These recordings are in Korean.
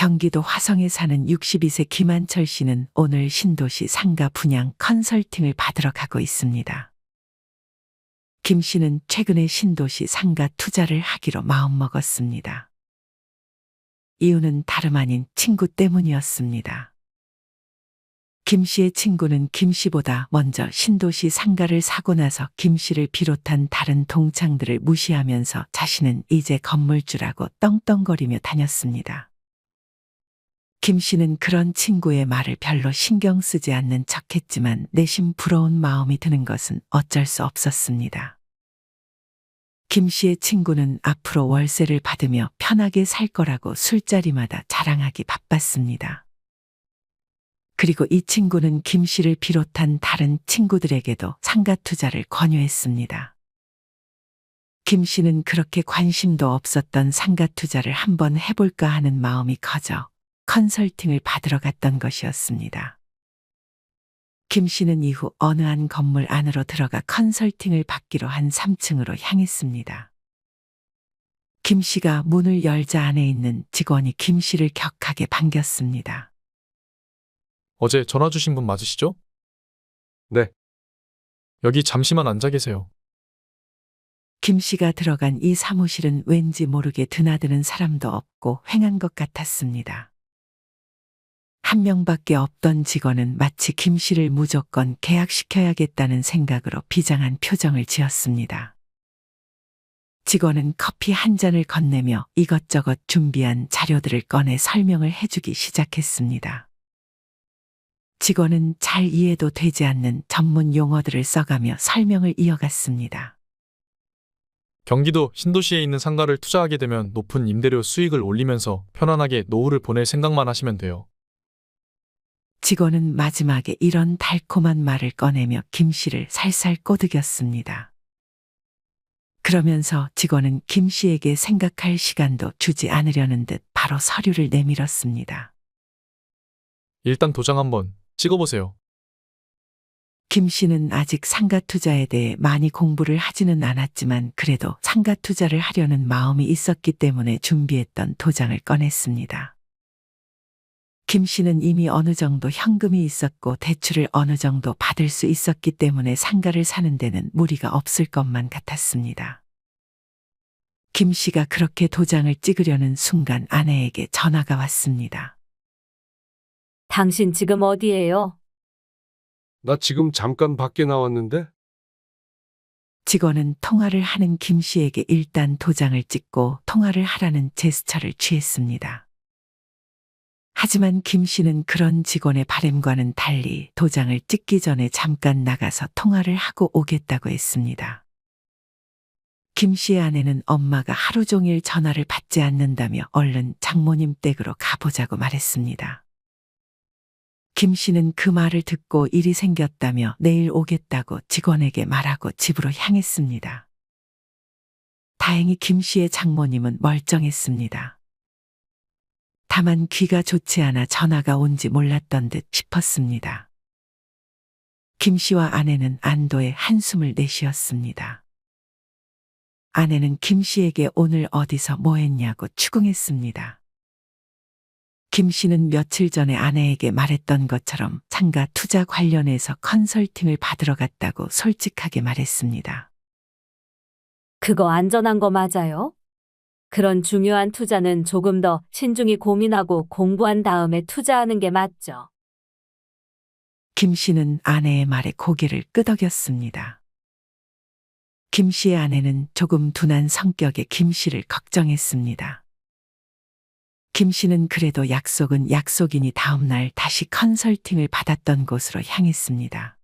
경기도 화성에 사는 62세 김한철 씨는 오늘 신도시 상가 분양 컨설팅을 받으러 가고 있습니다. 김 씨는 최근에 신도시 상가 투자를 하기로 마음먹었습니다. 이유는 다름 아닌 친구 때문이었습니다. 김 씨의 친구는 김 씨보다 먼저 신도시 상가를 사고 나서 김 씨를 비롯한 다른 동창들을 무시하면서 자신은 이제 건물주라고 떵떵거리며 다녔습니다. 김 씨는 그런 친구의 말을 별로 신경 쓰지 않는 척했지만 내심 부러운 마음이 드는 것은 어쩔 수 없었습니다. 김 씨의 친구는 앞으로 월세를 받으며 편하게 살 거라고 술자리마다 자랑하기 바빴습니다. 그리고 이 친구는 김 씨를 비롯한 다른 친구들에게도 상가 투자를 권유했습니다. 김 씨는 그렇게 관심도 없었던 상가 투자를 한번 해볼까 하는 마음이 커져 컨설팅을 받으러 갔던 것이었습니다. 김 씨는 이후 어느 한 건물 안으로 들어가 컨설팅을 받기로 한 3층으로 향했습니다. 김 씨가 문을 열자 안에 있는 직원이 김 씨를 격하게 반겼습니다. 어제 전화 주신 분 맞으시죠? 네. 여기 잠시만 앉아 계세요. 김 씨가 들어간 이 사무실은 왠지 모르게 드나드는 사람도 없고 휑한 것 같았습니다. 한 명밖에 없던 직원은 마치 김 씨를 무조건 계약시켜야겠다는 생각으로 비장한 표정을 지었습니다. 직원은 커피 한 잔을 건네며 이것저것 준비한 자료들을 꺼내 설명을 해주기 시작했습니다. 직원은 잘 이해도 되지 않는 전문 용어들을 써가며 설명을 이어갔습니다. 경기도 신도시에 있는 상가를 투자하게 되면 높은 임대료 수익을 올리면서 편안하게 노후를 보낼 생각만 하시면 돼요. 직원은 마지막에 이런 달콤한 말을 꺼내며 김 씨를 살살 꼬드겼습니다. 그러면서 직원은 김 씨에게 생각할 시간도 주지 않으려는 듯 바로 서류를 내밀었습니다. 일단 도장 한번 찍어보세요. 김 씨는 아직 상가 투자에 대해 많이 공부를 하지는 않았지만 그래도 상가 투자를 하려는 마음이 있었기 때문에 준비했던 도장을 꺼냈습니다. 김 씨는 이미 어느 정도 현금이 있었고 대출을 어느 정도 받을 수 있었기 때문에 상가를 사는 데는 무리가 없을 것만 같았습니다. 김 씨가 그렇게 도장을 찍으려는 순간 아내에게 전화가 왔습니다. 당신 지금 어디예요? 나 지금 잠깐 밖에 나왔는데? 직원은 통화를 하는 김 씨에게 일단 도장을 찍고 통화를 하라는 제스처를 취했습니다. 하지만 김 씨는 그런 직원의 바람과는 달리 도장을 찍기 전에 잠깐 나가서 통화를 하고 오겠다고 했습니다. 김 씨의 아내는 엄마가 하루 종일 전화를 받지 않는다며 얼른 장모님 댁으로 가보자고 말했습니다. 김 씨는 그 말을 듣고 일이 생겼다며 내일 오겠다고 직원에게 말하고 집으로 향했습니다. 다행히 김 씨의 장모님은 멀쩡했습니다. 다만 귀가 좋지 않아 전화가 온지 몰랐던 듯 싶었습니다. 김 씨와 아내는 안도의 한숨을 내쉬었습니다. 아내는 김 씨에게 오늘 어디서 뭐 했냐고 추궁했습니다. 김 씨는 며칠 전에 아내에게 말했던 것처럼 상가 투자 관련해서 컨설팅을 받으러 갔다고 솔직하게 말했습니다. 그거 안전한 거 맞아요? 그런 중요한 투자는 조금 더 신중히 고민하고 공부한 다음에 투자하는 게 맞죠. 김 씨는 아내의 말에 고개를 끄덕였습니다. 김 씨의 아내는 조금 둔한 성격의 김 씨를 걱정했습니다. 김 씨는 그래도 약속은 약속이니 다음 날 다시 컨설팅을 받았던 곳으로 향했습니다.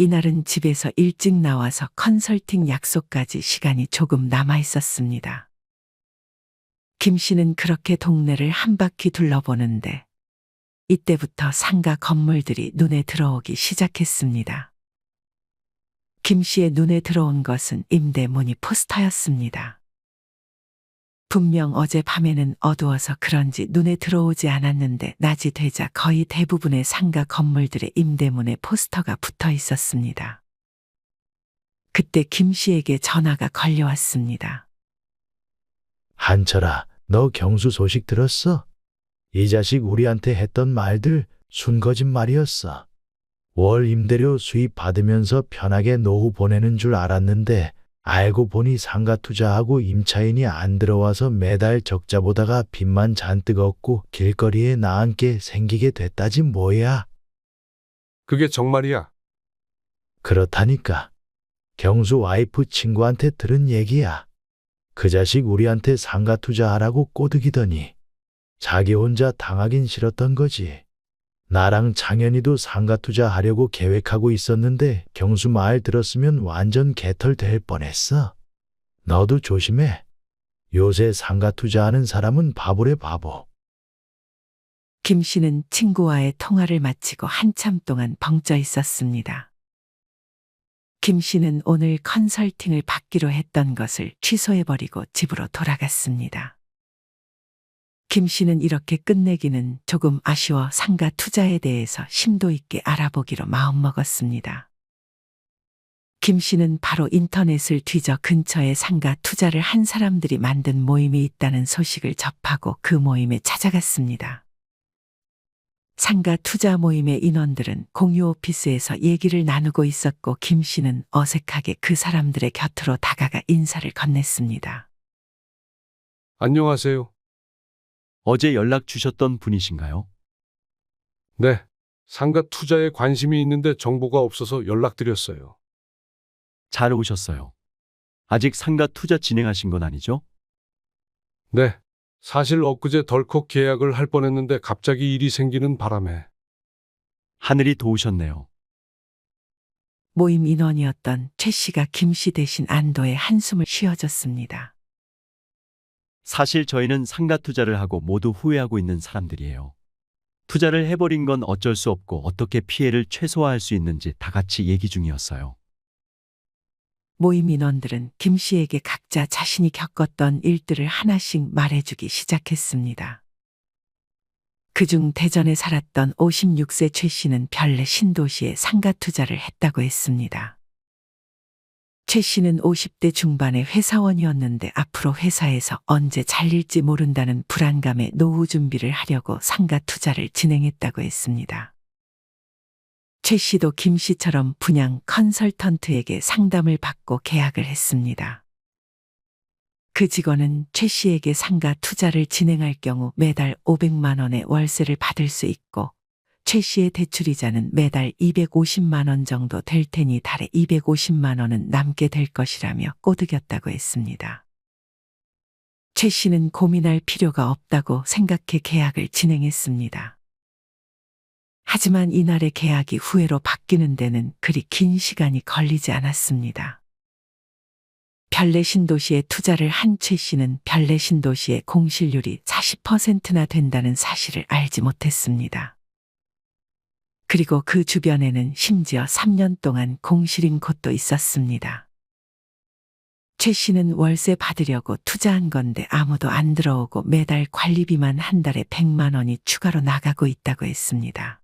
이날은 집에서 일찍 나와서 컨설팅 약속까지 시간이 조금 남아 있었습니다. 김 씨는 그렇게 동네를 한 바퀴 둘러보는데 이때부터 상가 건물들이 눈에 들어오기 시작했습니다. 김 씨의 눈에 들어온 것은 임대 문의 포스터였습니다. 분명 어젯밤에는 어두워서 그런지 눈에 들어오지 않았는데 낮이 되자 거의 대부분의 상가 건물들의 임대문에 포스터가 붙어 있었습니다. 그때 김 씨에게 전화가 걸려왔습니다. 한철아, 너 경수 소식 들었어? 이 자식 우리한테 했던 말들 순 거짓말이었어. 월 임대료 수입 받으면서 편하게 노후 보내는 줄 알았는데 알고 보니 상가 투자하고 임차인이 안 들어와서 매달 적자 보다가 빚만 잔뜩 얻고 길거리에 나앉게 생기게 됐다지 뭐야. 그게 정말이야. 그렇다니까. 경수 와이프 친구한테 들은 얘기야. 그 자식 우리한테 상가 투자하라고 꼬드기더니 자기 혼자 당하긴 싫었던 거지. 나랑 창현이도 상가 투자하려고 계획하고 있었는데 경수 말 들었으면 완전 개털 될 뻔했어. 너도 조심해. 요새 상가 투자하는 사람은 바보래 바보. 김 씨는 친구와의 통화를 마치고 한참 동안 벙쪄 있었습니다. 김 씨는 오늘 컨설팅을 받기로 했던 것을 취소해버리고 집으로 돌아갔습니다. 김 씨는 이렇게 끝내기는 조금 아쉬워 상가 투자에 대해서 심도 있게 알아보기로 마음먹었습니다. 김 씨는 바로 인터넷을 뒤져 근처에 상가 투자를 한 사람들이 만든 모임이 있다는 소식을 접하고 그 모임에 찾아갔습니다. 상가 투자 모임의 인원들은 공유 오피스에서 얘기를 나누고 있었고 김 씨는 어색하게 그 사람들의 곁으로 다가가 인사를 건넸습니다. 안녕하세요. 어제 연락 주셨던 분이신가요? 네. 상가 투자에 관심이 있는데 정보가 없어서 연락드렸어요. 잘 오셨어요. 아직 상가 투자 진행하신 건 아니죠? 네. 사실 엊그제 덜컥 계약을 할 뻔했는데 갑자기 일이 생기는 바람에. 하늘이 도우셨네요. 모임 인원이었던 최 씨가 김 씨 대신 안도의 한숨을 쉬어줬습니다. 사실 저희는 상가 투자를 하고 모두 후회하고 있는 사람들이에요. 투자를 해버린 건 어쩔 수 없고 어떻게 피해를 최소화할 수 있는지 다 같이 얘기 중이었어요. 모임 인원들은 김 씨에게 각자 자신이 겪었던 일들을 하나씩 말해주기 시작했습니다. 그중 대전에 살았던 56세 최 씨는 별내 신도시에 상가 투자를 했다고 했습니다. 최 씨는 50대 중반의 회사원이었는데 앞으로 회사에서 언제 잘릴지 모른다는 불안감에 노후 준비를 하려고 상가 투자를 진행했다고 했습니다. 최 씨도 김 씨처럼 분양 컨설턴트에게 상담을 받고 계약을 했습니다. 그 직원은 최 씨에게 상가 투자를 진행할 경우 매달 500만 원의 월세를 받을 수 있고 최 씨의 대출이자는 매달 250만 원 정도 될 테니 달에 250만 원은 남게 될 것이라며 꼬드겼다고 했습니다. 최 씨는 고민할 필요가 없다고 생각해 계약을 진행했습니다. 하지만 이날의 계약이 후회로 바뀌는 데는 그리 긴 시간이 걸리지 않았습니다. 별내 신도시에 투자를 한 최 씨는 별내 신도시의 공실률이 40%나 된다는 사실을 알지 못했습니다. 그리고 그 주변에는 심지어 3년 동안 공실인 곳도 있었습니다. 최 씨는 월세 받으려고 투자한 건데 아무도 안 들어오고 매달 관리비만 한 달에 100만 원이 추가로 나가고 있다고 했습니다.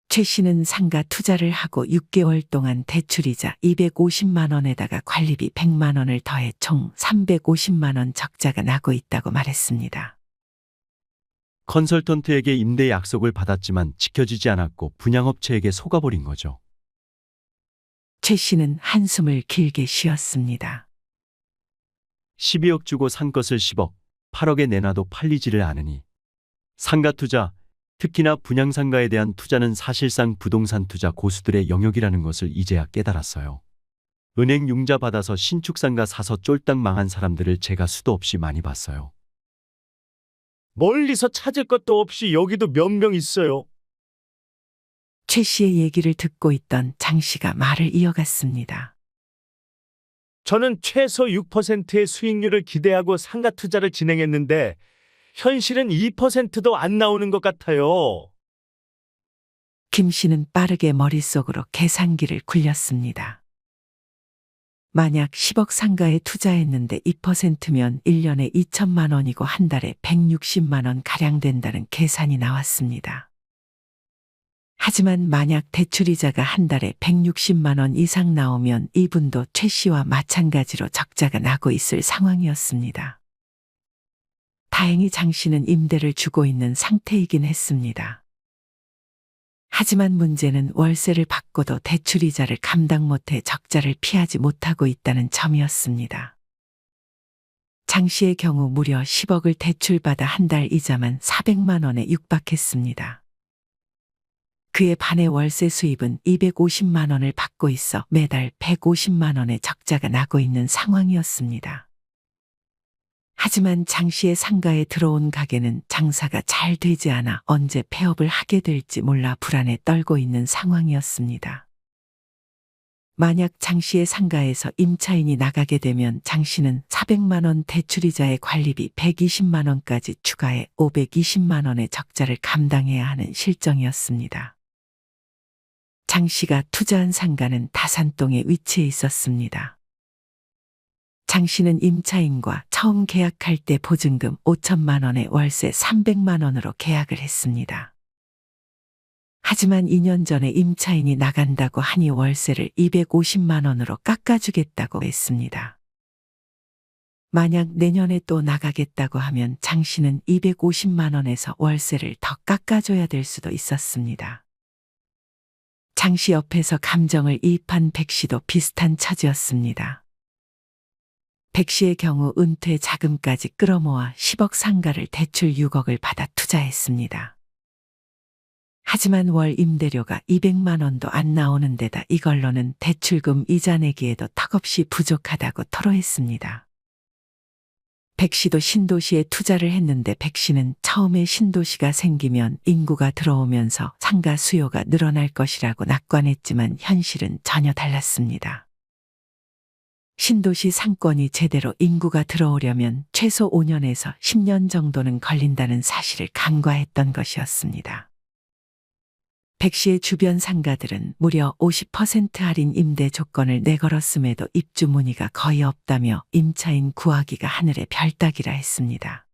최 씨는 상가 투자를 하고 6개월 동안 대출이자 250만 원에다가 관리비 100만 원을 더해 총 350만 원 적자가 나고 있다고 말했습니다. 컨설턴트에게 임대 약속을 받았지만 지켜지지 않았고 분양업체에게 속아버린 거죠. 최 씨는 한숨을 길게 쉬었습니다. 12억 주고 산 것을 10억, 8억에 내놔도 팔리지를 않으니 상가 투자, 특히나 분양상가에 대한 투자는 사실상 부동산 투자 고수들의 영역이라는 것을 이제야 깨달았어요. 은행 융자 받아서 신축상가 사서 쫄딱 망한 사람들을 제가 수도 없이 많이 봤어요. 멀리서 찾을 것도 없이 여기도 몇 명 있어요. 최 씨의 얘기를 듣고 있던 장 씨가 말을 이어갔습니다. 저는 최소 6%의 수익률을 기대하고 상가 투자를 진행했는데 현실은 2%도 안 나오는 것 같아요. 김 씨는 빠르게 머릿속으로 계산기를 굴렸습니다. 만약 10억 상가에 투자했는데 2%면 1년에 2천만 원이고 한 달에 160만 원 가량 된다는 계산이 나왔습니다. 하지만 만약 대출이자가 한 달에 160만 원 이상 나오면 이분도 최 씨와 마찬가지로 적자가 나고 있을 상황이었습니다. 다행히 장 씨는 임대를 주고 있는 상태이긴 했습니다. 하지만 문제는 월세를 받고도 대출이자를 감당 못해 적자를 피하지 못하고 있다는 점이었습니다. 장 씨의 경우 무려 10억을 대출받아 한 달 이자만 400만 원에 육박했습니다. 그에 반해 월세 수입은 250만 원을 받고 있어 매달 150만 원의 적자가 나고 있는 상황이었습니다. 하지만 장 씨의 상가에 들어온 가게는 장사가 잘 되지 않아 언제 폐업을 하게 될지 몰라 불안에 떨고 있는 상황이었습니다. 만약 장 씨의 상가에서 임차인이 나가게 되면 장 씨는 400만 원 대출이자의 관리비 120만 원까지 추가해 520만 원의 적자를 감당해야 하는 실정이었습니다. 장 씨가 투자한 상가는 다산동에 위치해 있었습니다. 장 씨는 임차인과 처음 계약할 때 보증금 5천만 원에 월세 300만 원으로 계약을 했습니다. 하지만 2년 전에 임차인이 나간다고 하니 월세를 250만 원으로 깎아주겠다고 했습니다. 만약 내년에 또 나가겠다고 하면 장 씨는 250만 원에서 월세를 더 깎아줘야 될 수도 있었습니다. 장 씨 옆에서 감정을 이입한 백 씨도 비슷한 처지였습니다. 백 씨의 경우 은퇴 자금까지 끌어모아 10억 상가를 대출 6억을 받아 투자했습니다. 하지만 월 임대료가 200만 원도 안 나오는 데다 이걸로는 대출금 이자 내기에도 턱없이 부족하다고 토로했습니다. 백 씨도 신도시에 투자를 했는데 백 씨는 처음에 신도시가 생기면 인구가 들어오면서 상가 수요가 늘어날 것이라고 낙관했지만 현실은 전혀 달랐습니다. 신도시 상권이 제대로 인구가 들어오려면 최소 5년에서 10년 정도는 걸린다는 사실을 간과했던 것이었습니다. 백 씨의 주변 상가들은 무려 50% 할인 임대 조건을 내걸었음에도 입주 문의가 거의 없다며 임차인 구하기가 하늘의 별 따기라 했습니다.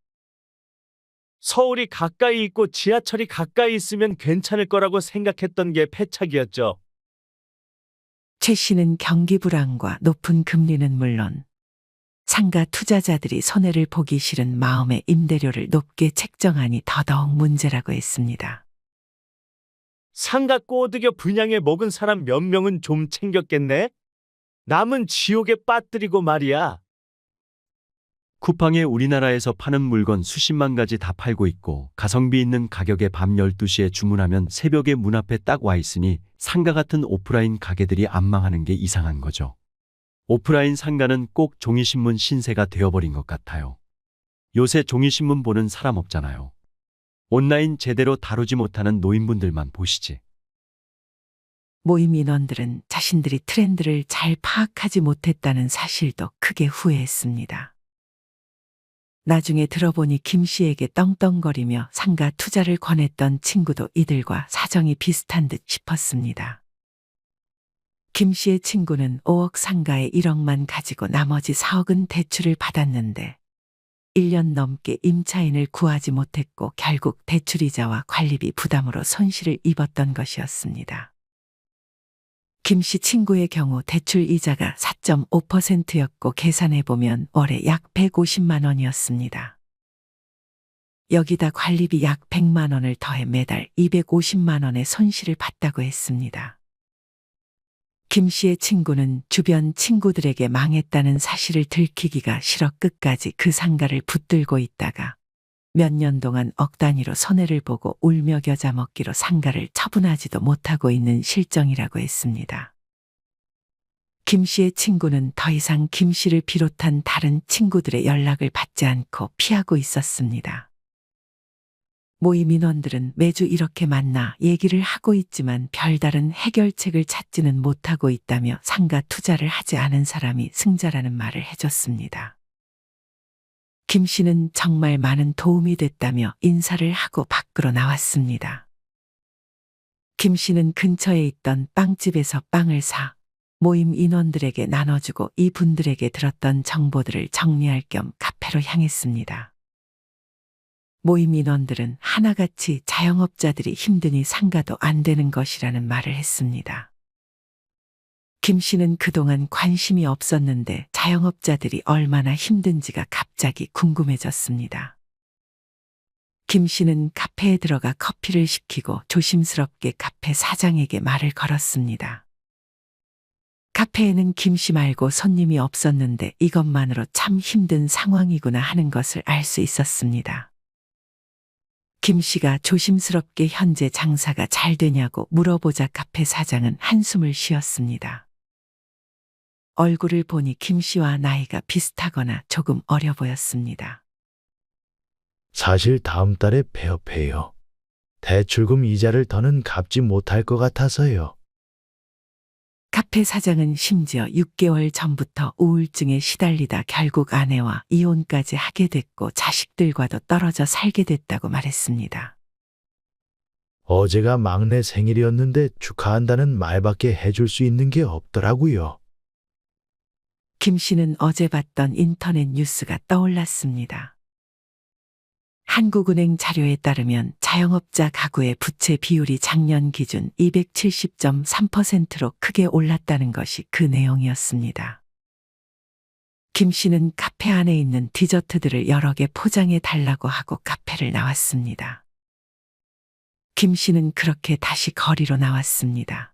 서울이 가까이 있고 지하철이 가까이 있으면 괜찮을 거라고 생각했던 게 패착이었죠. 최 씨는 경기 불황과 높은 금리는 물론 상가 투자자들이 손해를 보기 싫은 마음에 임대료를 높게 책정하니 더더욱 문제라고 했습니다. 상가 꼬드겨 분양해 먹은 사람 몇 명은 좀 챙겼겠네? 남은 지옥에 빠뜨리고 말이야. 쿠팡에 우리나라에서 파는 물건 수십만 가지 다 팔고 있고 가성비 있는 가격에 밤 12시에 주문하면 새벽에 문 앞에 딱 와 있으니 상가 같은 오프라인 가게들이 안 망하는 게 이상한 거죠. 오프라인 상가는 꼭 종이신문 신세가 되어버린 것 같아요. 요새 종이신문 보는 사람 없잖아요. 온라인 제대로 다루지 못하는 노인분들만 보시지. 모임 인원들은 자신들이 트렌드를 잘 파악하지 못했다는 사실도 크게 후회했습니다. 나중에 들어보니 김 씨에게 떵떵거리며 상가 투자를 권했던 친구도 이들과 사정이 비슷한 듯 싶었습니다. 김 씨의 친구는 5억 상가에 1억만 가지고 나머지 4억은 대출을 받았는데 1년 넘게 임차인을 구하지 못했고 결국 대출이자와 관리비 부담으로 손실을 입었던 것이었습니다. 김 씨 친구의 경우 대출 이자가 4.5%였고 계산해보면 월에 약 150만 원이었습니다. 여기다 관리비 약 100만 원을 더해 매달 250만 원의 손실을 봤다고 했습니다. 김 씨의 친구는 주변 친구들에게 망했다는 사실을 들키기가 싫어 끝까지 그 상가를 붙들고 있다가 몇 년 동안 억 단위로 손해를 보고 울며 겨자 먹기로 상가를 처분하지도 못하고 있는 실정이라고 했습니다. 김 씨의 친구는 더 이상 김 씨를 비롯한 다른 친구들의 연락을 받지 않고 피하고 있었습니다. 모임 인원들은 매주 이렇게 만나 얘기를 하고 있지만 별다른 해결책을 찾지는 못하고 있다며 상가 투자를 하지 않은 사람이 승자라는 말을 해줬습니다. 김 씨는 정말 많은 도움이 됐다며 인사를 하고 밖으로 나왔습니다. 김 씨는 근처에 있던 빵집에서 빵을 사 모임 인원들에게 나눠주고 이분들에게 들었던 정보들을 정리할 겸 카페로 향했습니다. 모임 인원들은 하나같이 자영업자들이 힘드니 상가도 안 되는 것이라는 말을 했습니다. 김 씨는 그동안 관심이 없었는데 자영업자들이 얼마나 힘든지가 갑자기 궁금해졌습니다. 김 씨는 카페에 들어가 커피를 시키고 조심스럽게 카페 사장에게 말을 걸었습니다. 카페에는 김 씨 말고 손님이 없었는데 이것만으로 참 힘든 상황이구나 하는 것을 알 수 있었습니다. 김 씨가 조심스럽게 현재 장사가 잘 되냐고 물어보자 카페 사장은 한숨을 쉬었습니다. 얼굴을 보니 김 씨와 나이가 비슷하거나 조금 어려 보였습니다. 사실 다음 달에 폐업해요. 대출금 이자를 더는 갚지 못할 것 같아서요. 카페 사장은 심지어 6개월 전부터 우울증에 시달리다 결국 아내와 이혼까지 하게 됐고 자식들과도 떨어져 살게 됐다고 말했습니다. 어제가 막내 생일이었는데 축하한다는 말밖에 해줄 수 있는 게 없더라고요. 김 씨는 어제 봤던 인터넷 뉴스가 떠올랐습니다. 한국은행 자료에 따르면 자영업자 가구의 부채 비율이 작년 기준 270.3%로 크게 올랐다는 것이 그 내용이었습니다. 김 씨는 카페 안에 있는 디저트들을 여러 개 포장해 달라고 하고 카페를 나왔습니다. 김 씨는 그렇게 다시 거리로 나왔습니다.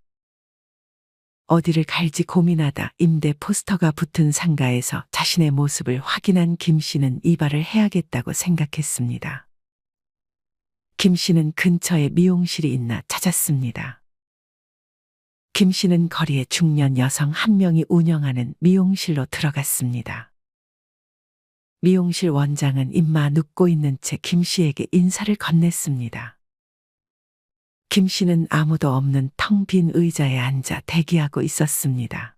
어디를 갈지 고민하다 임대 포스터가 붙은 상가에서 자신의 모습을 확인한 김 씨는 이발을 해야겠다고 생각했습니다. 김 씨는 근처에 미용실이 있나 찾았습니다. 김 씨는 거리에 중년 여성 한 명이 운영하는 미용실로 들어갔습니다. 미용실 원장은 입마 눕고 있는 채 김 씨에게 인사를 건넸습니다. 김 씨는 아무도 없는 텅 빈 의자에 앉아 대기하고 있었습니다.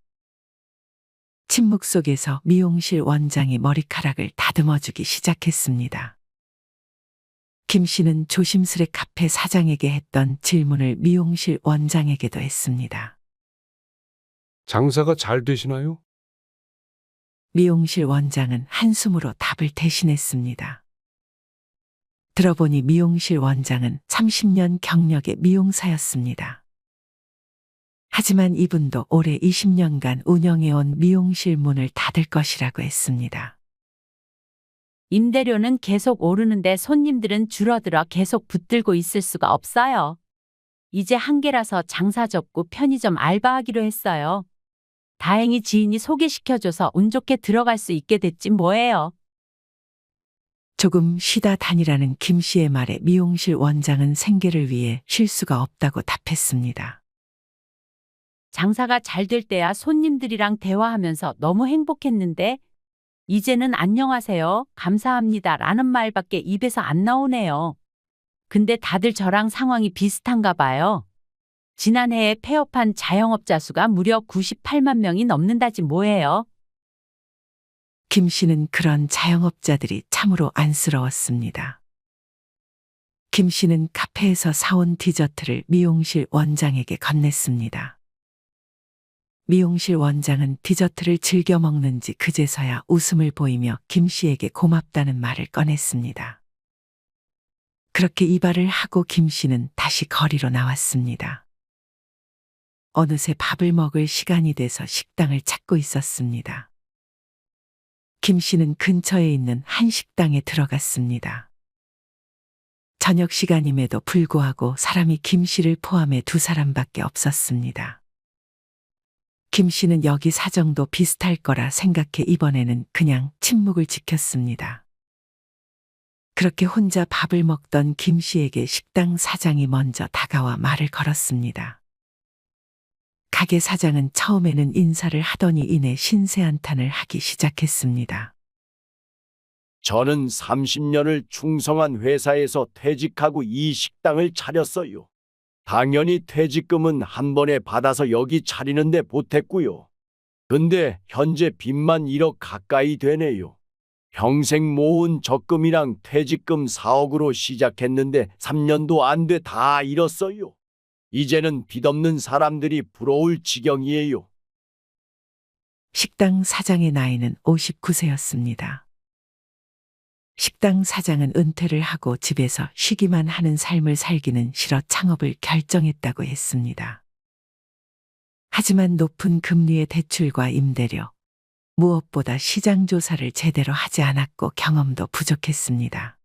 침묵 속에서 미용실 원장이 머리카락을 다듬어주기 시작했습니다. 김 씨는 조심스레 카페 사장에게 했던 질문을 미용실 원장에게도 했습니다. 장사가 잘 되시나요? 미용실 원장은 한숨으로 답을 대신했습니다. 들어보니 미용실 원장은 30년 경력의 미용사였습니다. 하지만 이분도 올해 20년간 운영해온 미용실 문을 닫을 것이라고 했습니다. 임대료는 계속 오르는데 손님들은 줄어들어 계속 붙들고 있을 수가 없어요. 이제 한계라서 장사 접고 편의점 알바하기로 했어요. 다행히 지인이 소개시켜줘서 운 좋게 들어갈 수 있게 됐지 뭐예요. 조금 쉬다 다니라는 김 씨의 말에 미용실 원장은 생계를 위해 쉴 수가 없다고 답했습니다. 장사가 잘 될 때야 손님들이랑 대화하면서 너무 행복했는데 이제는 안녕하세요, 감사합니다 라는 말밖에 입에서 안 나오네요. 근데 다들 저랑 상황이 비슷한가 봐요. 지난해에 폐업한 자영업자 수가 무려 98만 명이 넘는다지 뭐예요. 김 씨는 그런 자영업자들이 참으로 안쓰러웠습니다. 김 씨는 카페에서 사온 디저트를 미용실 원장에게 건넸습니다. 미용실 원장은 디저트를 즐겨 먹는지 그제서야 웃음을 보이며 김 씨에게 고맙다는 말을 꺼냈습니다. 그렇게 이발을 하고 김 씨는 다시 거리로 나왔습니다. 어느새 밥을 먹을 시간이 돼서 식당을 찾고 있었습니다. 김 씨는 근처에 있는 한 식당에 들어갔습니다. 저녁 시간임에도 불구하고 사람이 김 씨를 포함해 2사람밖에 없었습니다. 김 씨는 여기 사정도 비슷할 거라 생각해 이번에는 그냥 침묵을 지켰습니다. 그렇게 혼자 밥을 먹던 김 씨에게 식당 사장이 먼저 다가와 말을 걸었습니다. 가게 사장은 처음에는 인사를 하더니 이내 신세한탄을 하기 시작했습니다. 저는 30년을 충성한 회사에서 퇴직하고 이 식당을 차렸어요. 당연히 퇴직금은 한 번에 받아서 여기 차리는데 보탰고요. 근데 현재 빚만 1억 가까이 되네요. 평생 모은 적금이랑 퇴직금 4억으로 시작했는데 3년도 안 돼 다 잃었어요. 이제는 빚 없는 사람들이 부러울 지경이에요. 식당 사장의 나이는 59세였습니다. 식당 사장은 은퇴를 하고 집에서 쉬기만 하는 삶을 살기는 싫어 창업을 결정했다고 했습니다. 하지만 높은 금리의 대출과 임대료, 무엇보다 시장 조사를 제대로 하지 않았고 경험도 부족했습니다.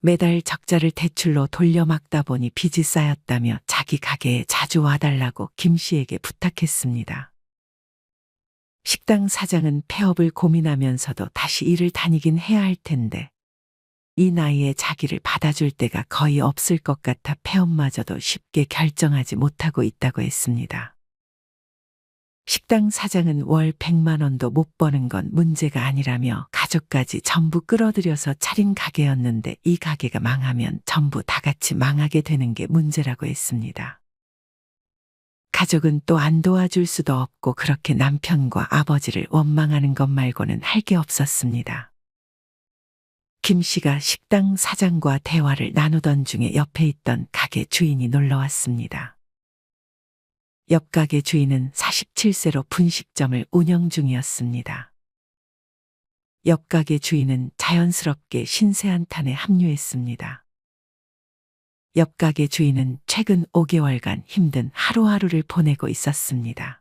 매달 적자를 대출로 돌려막다 보니 빚이 쌓였다며 자기 가게에 자주 와달라고 김 씨에게 부탁했습니다. 식당 사장은 폐업을 고민하면서도 다시 일을 다니긴 해야 할 텐데 이 나이에 자기를 받아줄 때가 거의 없을 것 같아 폐업마저도 쉽게 결정하지 못하고 있다고 했습니다. 식당 사장은 월 100만 원도 못 버는 건 문제가 아니라며 가족까지 전부 끌어들여서 차린 가게였는데 이 가게가 망하면 전부 다 같이 망하게 되는 게 문제라고 했습니다. 가족은 또 안 도와줄 수도 없고 그렇게 남편과 아버지를 원망하는 것 말고는 할 게 없었습니다. 김 씨가 식당 사장과 대화를 나누던 중에 옆에 있던 가게 주인이 놀러 왔습니다. 옆 가게 주인은 47세로 분식점을 운영 중이었습니다. 옆 가게 주인은 자연스럽게 신세한탄에 합류했습니다. 옆 가게 주인은 최근 5개월간 힘든 하루하루를 보내고 있었습니다.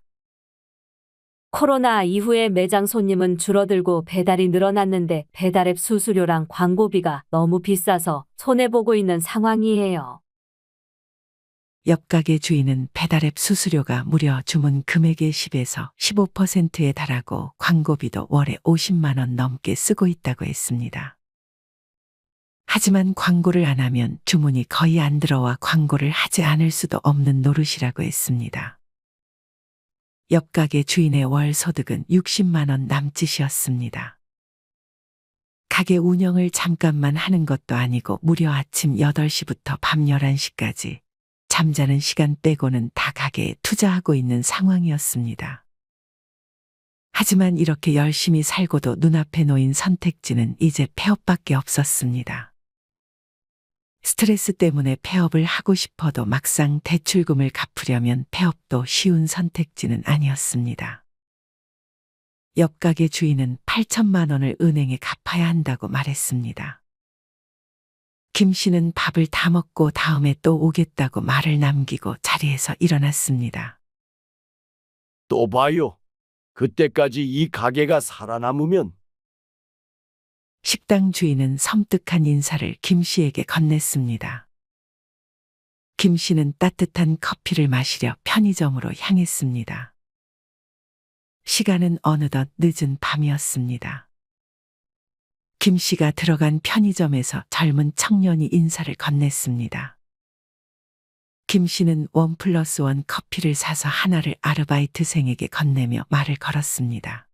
코로나 이후에 매장 손님은 줄어들고 배달이 늘어났는데 배달앱 수수료랑 광고비가 너무 비싸서 손해보고 있는 상황이에요. 옆 가게 주인은 배달앱 수수료가 무려 주문 금액의 10에서 15%에 달하고 광고비도 월에 50만 원 넘게 쓰고 있다고 했습니다. 하지만 광고를 안 하면 주문이 거의 안 들어와 광고를 하지 않을 수도 없는 노릇이라고 했습니다. 옆 가게 주인의 월 소득은 60만 원 남짓이었습니다. 가게 운영을 잠깐만 하는 것도 아니고 무려 아침 8시부터 밤 11시까지 잠자는 시간 빼고는 다 가게에 투자하고 있는 상황이었습니다. 하지만 이렇게 열심히 살고도 눈앞에 놓인 선택지는 이제 폐업밖에 없었습니다. 스트레스 때문에 폐업을 하고 싶어도 막상 대출금을 갚으려면 폐업도 쉬운 선택지는 아니었습니다. 옆 가게 주인은 8천만 원을 은행에 갚아야 한다고 말했습니다. 김 씨는 밥을 다 먹고 다음에 또 오겠다고 말을 남기고 자리에서 일어났습니다. 또 봐요. 그때까지 이 가게가 살아남으면 식당 주인은 섬뜩한 인사를 김 씨에게 건넸습니다. 김 씨는 따뜻한 커피를 마시려 편의점으로 향했습니다. 시간은 어느덧 늦은 밤이었습니다. 김 씨가 들어간 편의점에서 젊은 청년이 인사를 건넸습니다. 김 씨는 1+1 커피를 사서 하나를 아르바이트생에게 건네며 말을 걸었습니다.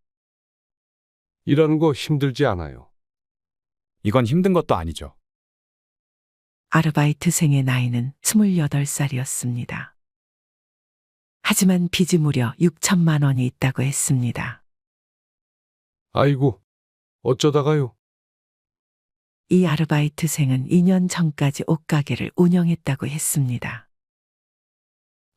일하는 거 힘들지 않아요. 이건 힘든 것도 아니죠. 아르바이트생의 나이는 28살이었습니다. 하지만 빚이 무려 6천만 원이 있다고 했습니다. 아이고, 어쩌다가요? 이 아르바이트생은 2년 전까지 옷가게를 운영했다고 했습니다.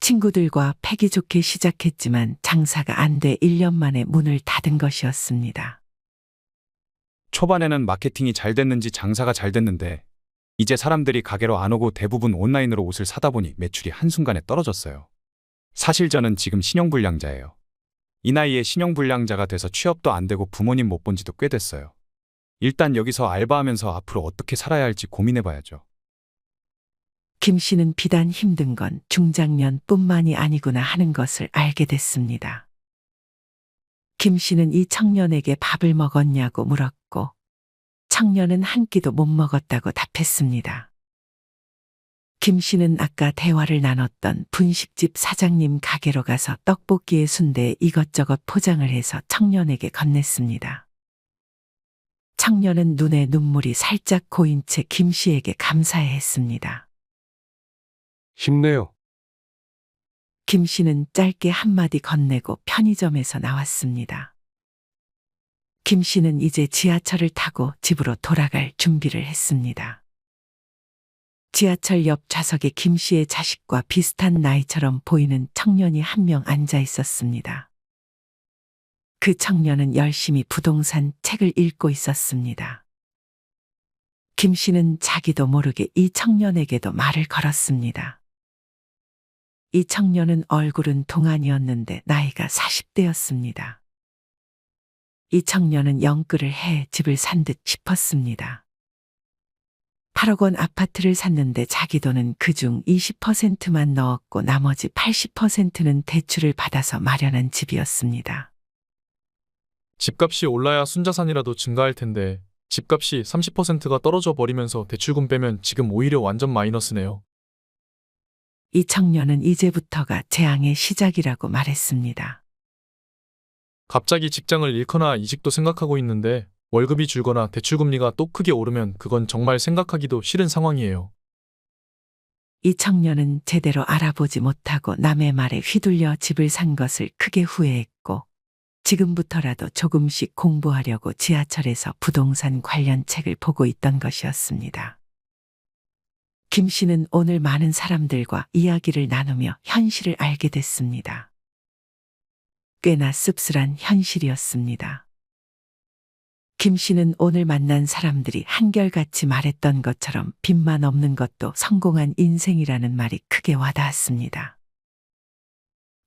친구들과 패기 좋게 시작했지만 장사가 안 돼 1년 만에 문을 닫은 것이었습니다. 초반에는 마케팅이 잘 됐는지 장사가 잘 됐는데 이제 사람들이 가게로 안 오고 대부분 온라인으로 옷을 사다 보니 매출이 한순간에 떨어졌어요. 사실 저는 지금 신용불량자예요. 이 나이에 신용불량자가 돼서 취업도 안 되고 부모님 못 본 지도 꽤 됐어요. 일단 여기서 알바하면서 앞으로 어떻게 살아야 할지 고민해봐야죠. 김 씨는 비단 힘든 건 중장년뿐만이 아니구나 하는 것을 알게 됐습니다. 김 씨는 이 청년에게 밥을 먹었냐고 물었고 청년은 한 끼도 못 먹었다고 답했습니다. 김 씨는 아까 대화를 나눴던 분식집 사장님 가게로 가서 떡볶이에 순대에 이것저것 포장을 해서 청년에게 건넸습니다. 청년은 눈에 눈물이 살짝 고인 채 김 씨에게 감사해했습니다. 힘내요. 김 씨는 짧게 한마디 건네고 편의점에서 나왔습니다. 김 씨는 이제 지하철을 타고 집으로 돌아갈 준비를 했습니다. 지하철 옆 좌석에 김 씨의 자식과 비슷한 나이처럼 보이는 청년이 한 명 앉아 있었습니다. 그 청년은 열심히 부동산 책을 읽고 있었습니다. 김 씨는 자기도 모르게 이 청년에게도 말을 걸었습니다. 이 청년은 얼굴은 동안이었는데 나이가 40대였습니다. 이 청년은 영끌을 해 집을 산 듯 싶었습니다. 8억 원 아파트를 샀는데 자기 돈은 그중 20%만 넣었고 나머지 80%는 대출을 받아서 마련한 집이었습니다. 집값이 올라야 순자산이라도 증가할 텐데 집값이 30%가 떨어져 버리면서 대출금 빼면 지금 오히려 완전 마이너스네요. 이 청년은 이제부터가 재앙의 시작이라고 말했습니다. 갑자기 직장을 잃거나 이직도 생각하고 있는데 월급이 줄거나 대출금리가 또 크게 오르면 그건 정말 생각하기도 싫은 상황이에요. 이 청년은 제대로 알아보지 못하고 남의 말에 휘둘려 집을 산 것을 크게 후회했고 지금부터라도 조금씩 공부하려고 지하철에서 부동산 관련 책을 보고 있던 것이었습니다. 김 씨는 오늘 많은 사람들과 이야기를 나누며 현실을 알게 됐습니다. 꽤나 씁쓸한 현실이었습니다. 김 씨는 오늘 만난 사람들이 한결같이 말했던 것처럼 빚만 없는 것도 성공한 인생이라는 말이 크게 와닿았습니다.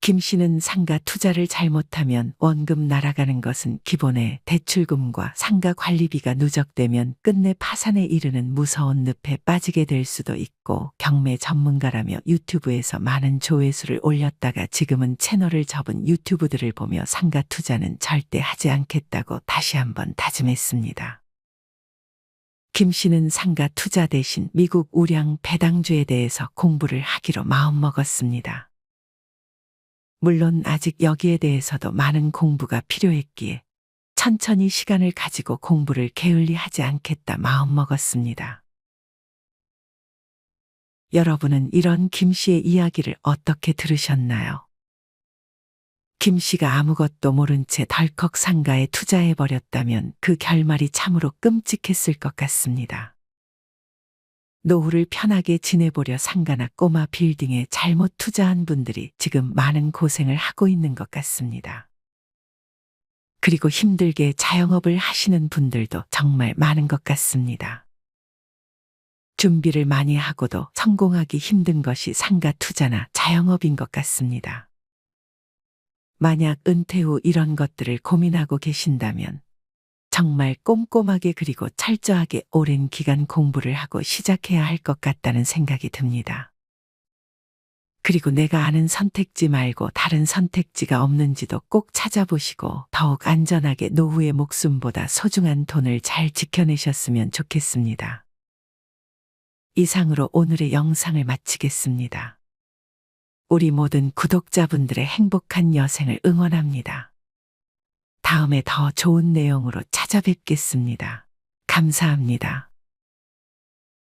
김 씨는 상가 투자를 잘못하면 원금 날아가는 것은 기본에 대출금과 상가 관리비가 누적되면 끝내 파산에 이르는 무서운 늪에 빠지게 될 수도 있고 경매 전문가라며 유튜브에서 많은 조회수를 올렸다가 지금은 채널을 접은 유튜브들을 보며 상가 투자는 절대 하지 않겠다고 다시 한번 다짐했습니다. 김 씨는 상가 투자 대신 미국 우량 배당주에 대해서 공부를 하기로 마음먹었습니다. 물론 아직 여기에 대해서도 많은 공부가 필요했기에 천천히 시간을 가지고 공부를 게을리하지 않겠다 마음먹었습니다. 여러분은 이런 김 씨의 이야기를 어떻게 들으셨나요? 김 씨가 아무것도 모른 채 덜컥 상가에 투자해버렸다면 그 결말이 참으로 끔찍했을 것 같습니다. 노후를 편하게 지내보려 상가나 꼬마 빌딩에 잘못 투자한 분들이 지금 많은 고생을 하고 있는 것 같습니다. 그리고 힘들게 자영업을 하시는 분들도 정말 많은 것 같습니다. 준비를 많이 하고도 성공하기 힘든 것이 상가 투자나 자영업인 것 같습니다. 만약 은퇴 후 이런 것들을 고민하고 계신다면 정말 꼼꼼하게 그리고 철저하게 오랜 기간 공부를 하고 시작해야 할 것 같다는 생각이 듭니다. 그리고 내가 아는 선택지 말고 다른 선택지가 없는지도 꼭 찾아보시고 더욱 안전하게 노후의 목숨보다 소중한 돈을 잘 지켜내셨으면 좋겠습니다. 이상으로 오늘의 영상을 마치겠습니다. 우리 모든 구독자분들의 행복한 여생을 응원합니다. 다음에 더 좋은 내용으로 찾아뵙겠습니다. 감사합니다.